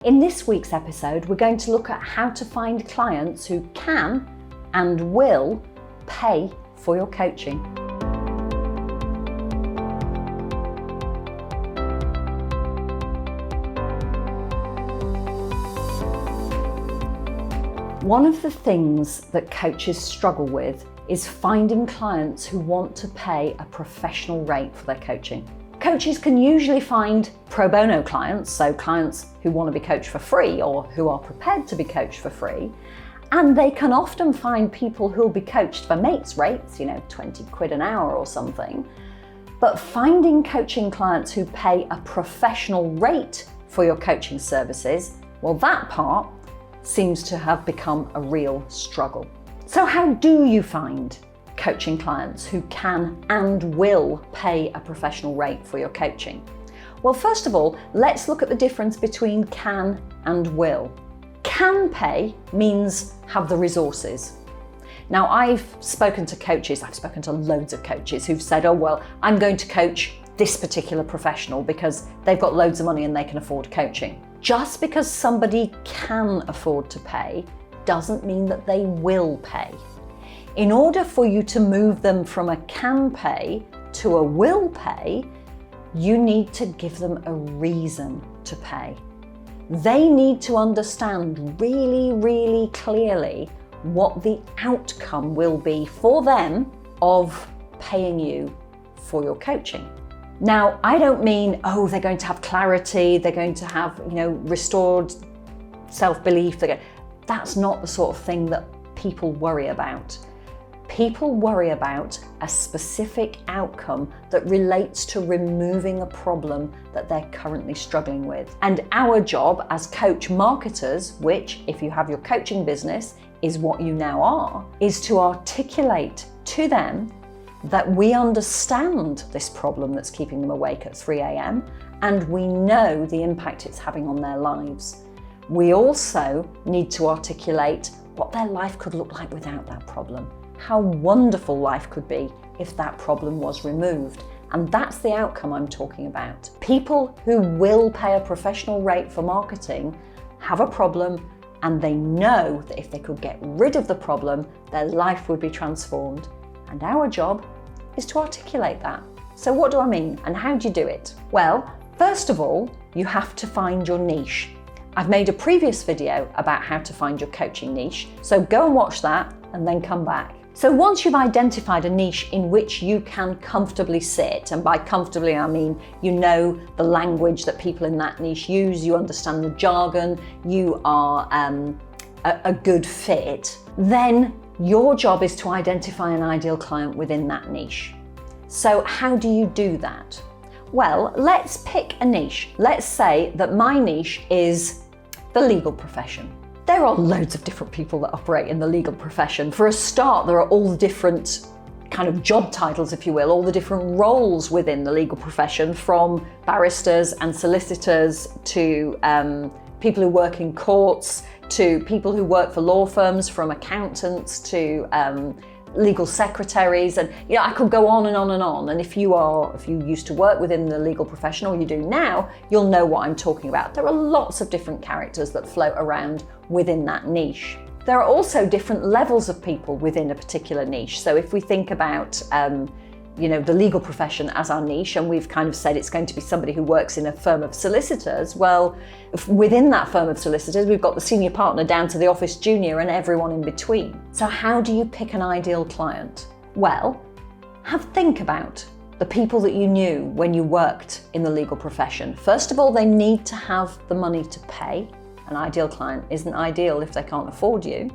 In this week's episode, we're going to look at how to find clients who can and will pay for your coaching. One of the things that coaches struggle with is finding clients who want to pay a professional rate for their coaching. Coaches can usually find pro bono clients, so clients who want to be coached for free or who are prepared to be coached for free. And they can often find people who'll be coached for mates rates, 20 quid an hour or something. But finding coaching clients who pay a professional rate for your coaching services, well, that part seems to have become a real struggle. So how do you find coaching clients who can and will pay a professional rate for your coaching? Well, first of all, let's look at the difference between can and will. Can pay means have the resources. Now, I've spoken to loads of coaches who've said, oh, well, I'm going to coach this particular professional because they've got loads of money and they can afford coaching. Just because somebody can afford to pay doesn't mean that they will pay. In order for you to move them from a can pay to a will pay, you need to give them a reason to pay. They need to understand really, really clearly what the outcome will be for them of paying you for your coaching. Now, I don't mean, they're going to have clarity, they're going to have, restored self-belief. That's not the sort of thing that people worry about. People worry about a specific outcome that relates to removing a problem that they're currently struggling with. And our job as coach marketers, which if you have your coaching business is what you now are, is to articulate to them that we understand this problem that's keeping them awake at 3 a.m. and we know the impact it's having on their lives. We also need to articulate what their life could look like without that problem. How wonderful life could be if that problem was removed. And that's the outcome I'm talking about. People who will pay a professional rate for marketing have a problem and they know that if they could get rid of the problem, their life would be transformed. And our job is to articulate that. So what do I mean and how do you do it? Well, first of all, you have to find your niche. I've made a previous video about how to find your coaching niche, so go and watch that and then come back. So once you've identified a niche in which you can comfortably sit, and by comfortably I mean you know the language that people in that niche use, you understand the jargon, you are a good fit, then your job is to identify an ideal client within that niche. So how do you do that? Well, let's pick a niche. Let's say that my niche is the legal profession. There are loads of different people that operate in the legal profession. For a start, there are all the different kind of job titles, if you will, all the different roles within the legal profession, from barristers and solicitors to people who work in courts, to people who work for law firms, from accountants to legal secretaries, and I could go on and on and on. And if you used to work within the legal profession, or you do now, you'll know what I'm talking about. There are lots of different characters that float around within that niche. There are also different levels of people within a particular niche. So if we think about the legal profession as our niche, and we've kind of said it's going to be somebody who works in a firm of solicitors, well, within that firm of solicitors, we've got the senior partner down to the office junior and everyone in between. So how do you pick an ideal client? Well, think about the people that you knew when you worked in the legal profession. First of all, they need to have the money to pay. An ideal client isn't ideal if they can't afford you.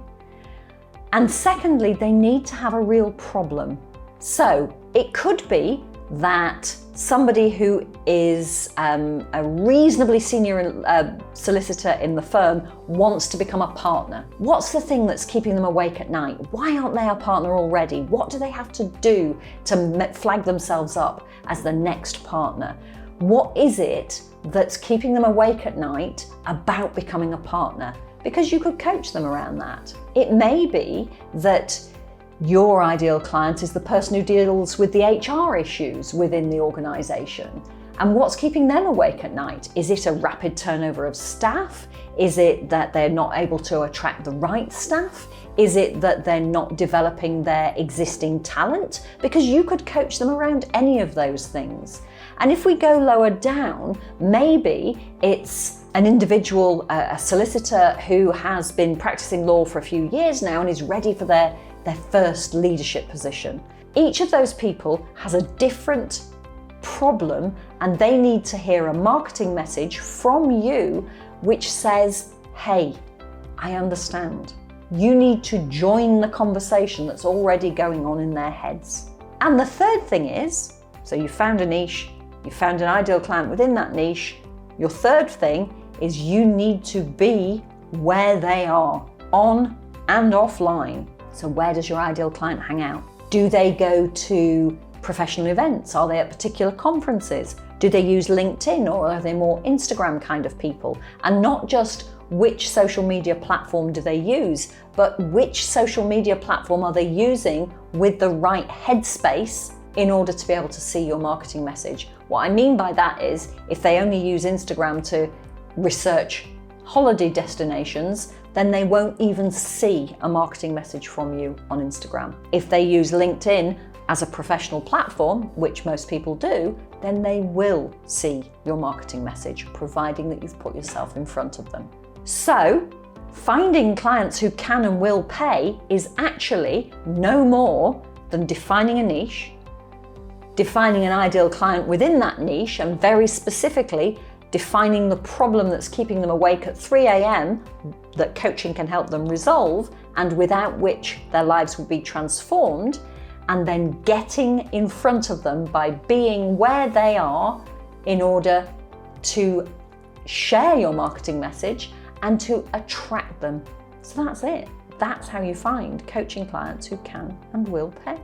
And secondly, they need to have a real problem. So it could be that somebody who is a reasonably senior solicitor in the firm wants to become a partner. What's the thing that's keeping them awake at night? Why aren't they a partner already? What do they have to do to flag themselves up as the next partner? What is it that's keeping them awake at night about becoming a partner? Because you could coach them around that. It may be that your ideal client is the person who deals with the HR issues within the organisation. And what's keeping them awake at night? Is it a rapid turnover of staff? Is it that they're not able to attract the right staff? Is it that they're not developing their existing talent? Because you could coach them around any of those things. And if we go lower down, maybe it's an individual, a solicitor who has been practicing law for a few years now and is ready for their first leadership position. Each of those people has a different problem, and they need to hear a marketing message from you which says, hey, I understand. You need to join the conversation that's already going on in their heads. And the third thing is, so you found a niche, you found an ideal client within that niche. Your third thing is you need to be where they are, on and offline. So where does your ideal client hang out? Do they go to professional events? Are they at particular conferences? Do they use LinkedIn, or are they more Instagram kind of people? And not just which social media platform do they use, but which social media platform are they using with the right headspace in order to be able to see your marketing message. What I mean by that is, if they only use Instagram to research holiday destinations, then they won't even see a marketing message from you on Instagram. If they use LinkedIn as a professional platform, which most people do, then they will see your marketing message, providing that you've put yourself in front of them. So, finding clients who can and will pay is actually no more than defining a niche, defining an ideal client within that niche, and very specifically defining the problem that's keeping them awake at 3 a.m. that coaching can help them resolve, and without which their lives will be transformed, and then getting in front of them by being where they are in order to share your marketing message and to attract them. So that's it. That's how you find coaching clients who can and will pay.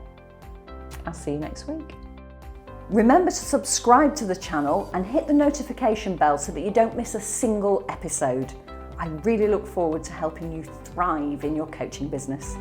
I'll see you next week. Remember to subscribe to the channel and hit the notification bell so that you don't miss a single episode. I really look forward to helping you thrive in your coaching business.